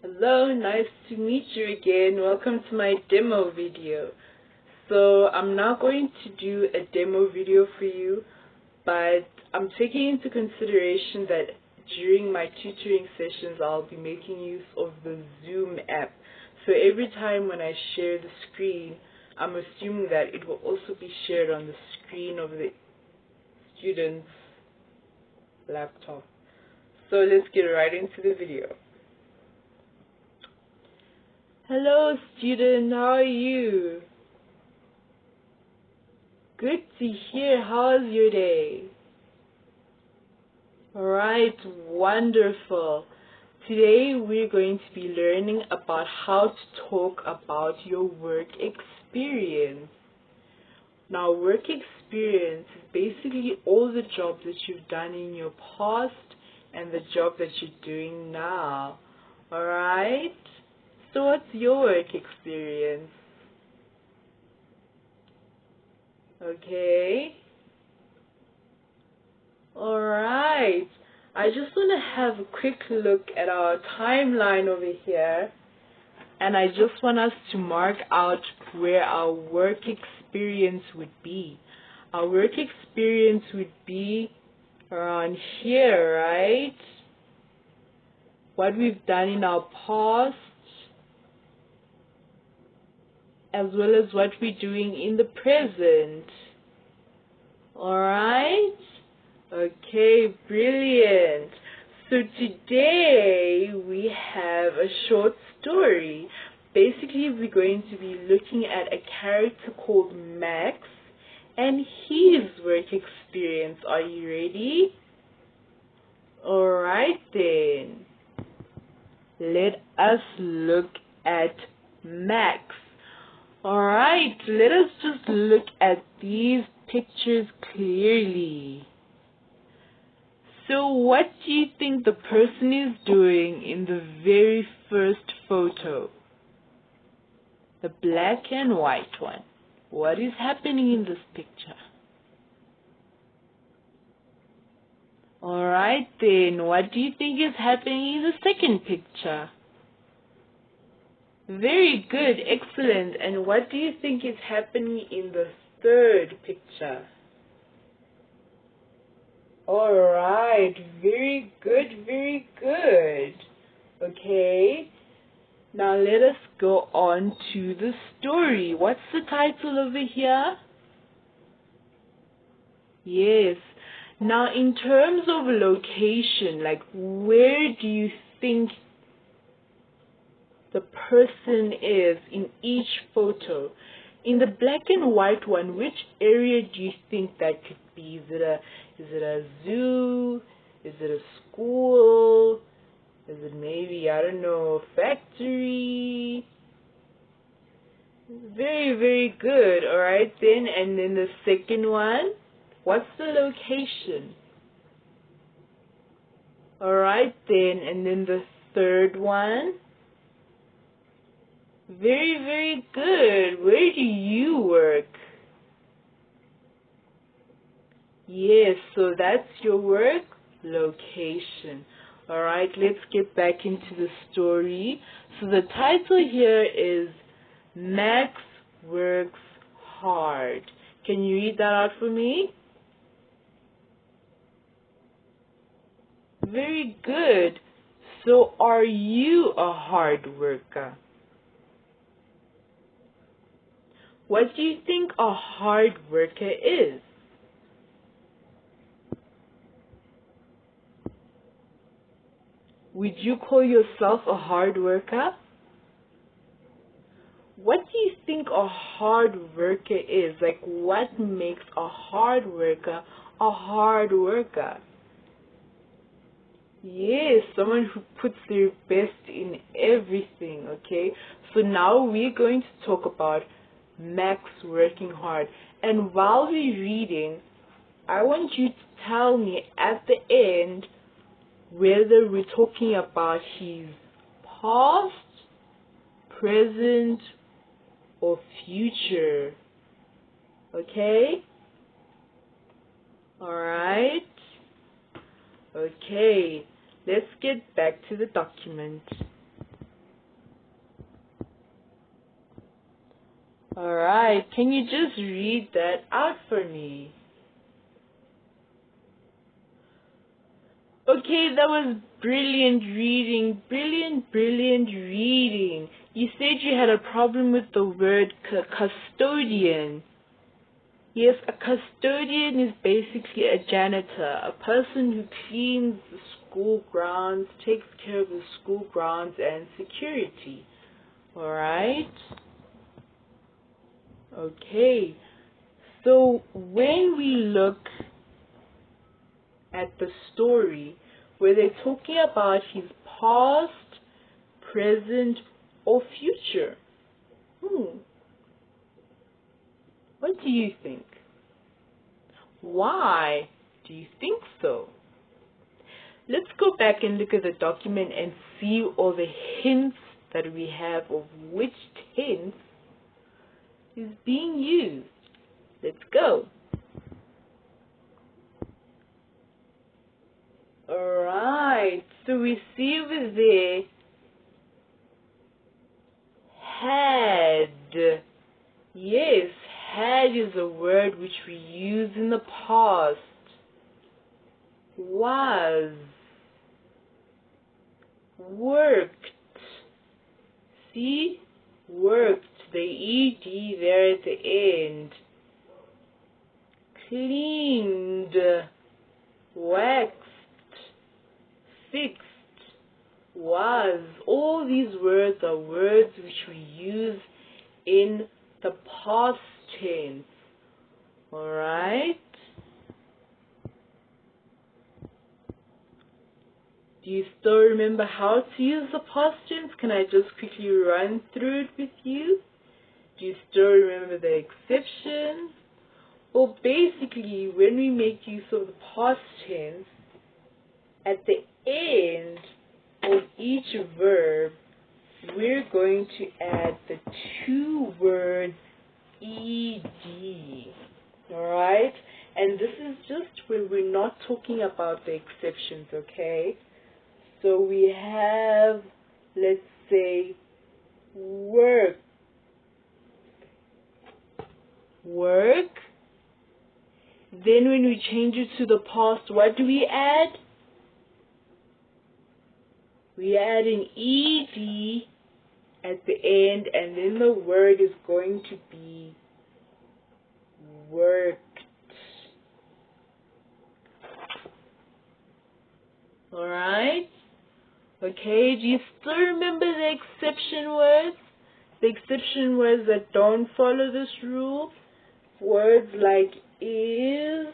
Hello, nice to meet you again. Welcome to my demo video. So I'm now going to do a demo video for you, but I'm taking into consideration that during my tutoring sessions I'll be making use of the Zoom app. So every time when I share the screen, I'm assuming that it will also be shared on the screen of the student's laptop. So let's get right into the video. Hello student, how are you? Good to hear. How's your day? Alright, wonderful. Today we're going to be learning about how to talk about your work experience. Now, work experience is basically all the jobs that you've done in your past and the job that you're doing now. Alright? So what's your work experience? Okay. Alright. I just want to have a quick look at our timeline over here. And I just want us to mark out where our work experience would be. Our work experience would be around here, right? What we've done in our past, as well as what we're doing in the present. Alright? Okay, brilliant. So today we have a short story. Basically, we're going to be looking at a character called Max and his work experience. Are you ready? Alright then. Let us look at Max. Alright, let us just look at these pictures clearly. So what do you think the person is doing in the very first photo? The black and white one. What is happening in this picture? Alright then, what do you think is happening in the second picture? Very good, excellent. And what do you think is happening in the third picture? Alright, very good, very good. Okay, now let us go on to the story. What's the title over here? Yes. Now in terms of location, like where do you think the person is in each photo? In the black and white one, which area do you think that could be? Is it a zoo? Is it a school? Is it maybe, I don't know, a factory? Very, very good. Alright then, and then the second one, what's the location? Alright then, and then the third one? Very, very good. Where do you work? Yes, so that's your work location. Alright, let's get back into the story. So the title here is Max Works Hard. Can you read that out for me? Very good. So are you a hard worker? What do you think a hard worker is? Would you call yourself a hard worker? What do you think a hard worker is? Like, what makes a hard worker a hard worker? Yes, someone who puts their best in everything, okay? So now we're going to talk about Max working hard. And while we're reading, I want you to tell me at the end whether we're talking about his past, present, or future. Okay? Alright? Okay, let's get back to the document. Alright, can you just read that out for me? Okay, that was brilliant reading. Brilliant reading. You said you had a problem with the word custodian. Yes, a custodian is basically a janitor, a person who cleans the school grounds, takes care of the school grounds and security. Alright? Okay, so when we look at the story where they're talking about his past, present, or future, what do you think? Why do you think so? Let's go back and look at the document and see all the hints that we have of which tense is being used. Let's go. Alright, so we see over there had. Yes, had is a word which we use in the past. Was. Worked. See? Worked. The ED there at the end. Cleaned. Waxed. Fixed. Was. All these words are words which we use in the past tense. Alright? Do you still remember how to use the past tense? Can I just quickly run through it with you? Do you still remember the exceptions? Well, basically, when we make use of the past tense, at the end of each verb, we're going to add the two words ed. Alright? And this is just when we're not talking about the exceptions, okay? So we have, let's say, work. Work. Then when we change it to the past, what do we add? We add an ed at the end, and then the word is going to be worked. Alright? Okay, do you still remember the exception words? The exception words that don't follow this rule? Words like is.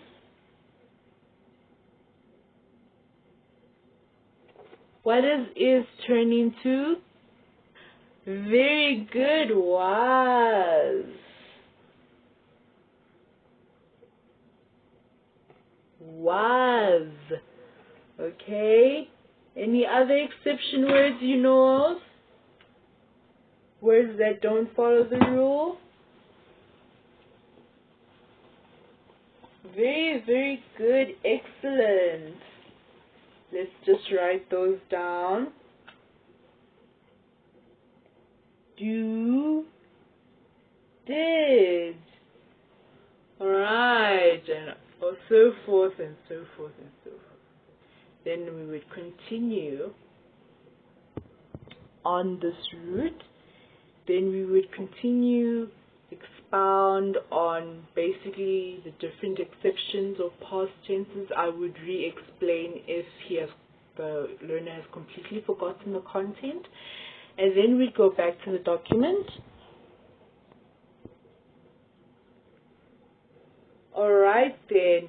What does is turn into? Very good, was. Was. Okay? Any other exception words you know of? Words that don't follow the rule? Very good. Excellent. Let's just write those down. Do, did. Alright, and so forth and so forth and so forth. Then we would continue on this route. Then we would continue, expound on basically the different exceptions of past tenses. I would re-explain if the learner has completely forgotten the content. And then we'd go back to the document. Alright then.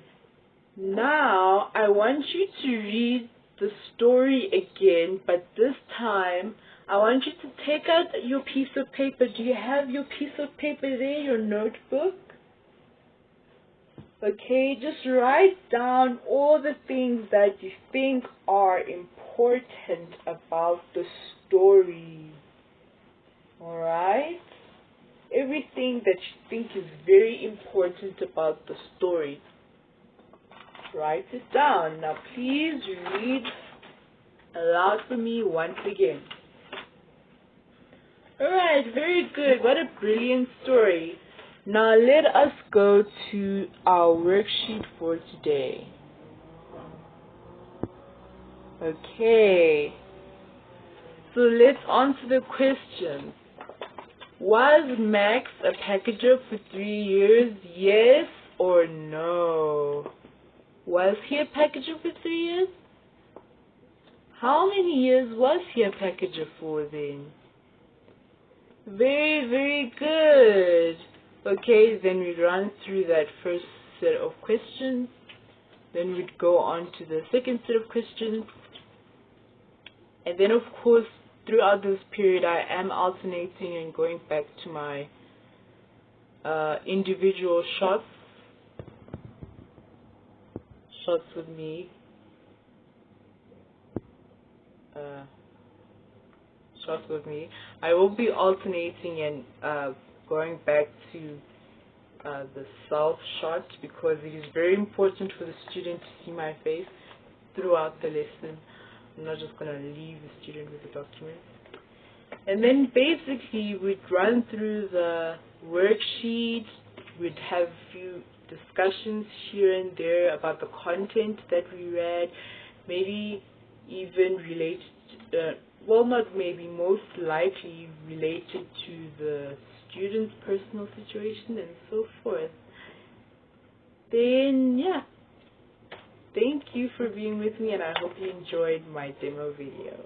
Now, I want you to read the story again, but this time, I want you to take out your piece of paper. Do you have your piece of paper there, your notebook? Okay, just write down all the things that you think are important about the story. Alright? Everything that you think is very important about the story. Write it down. Now please read aloud for me once again. Alright, very good. What a brilliant story. Now let us go to our worksheet for today. Okay. So let's answer the question. Was Max a packager for 3 years? Yes or no? Was he a packager for 3 years? How many years was he a packager for then? Very, very good. Okay, then we run through that first set of questions. Then we'd go on to the second set of questions. And then, of course, throughout this period, I am alternating and going back to my individual shots with me. Shots with me. I will be alternating and going back to the self shot because it is very important for the student to see my face throughout the lesson. I'm not just going to leave the student with the document. And then basically we'd run through the worksheet, we'd have a few discussions here and there about the content that we read, maybe even related, well not maybe, most likely related to the student's personal situation and so forth. Then yeah, thank you for being with me and I hope you enjoyed my demo video.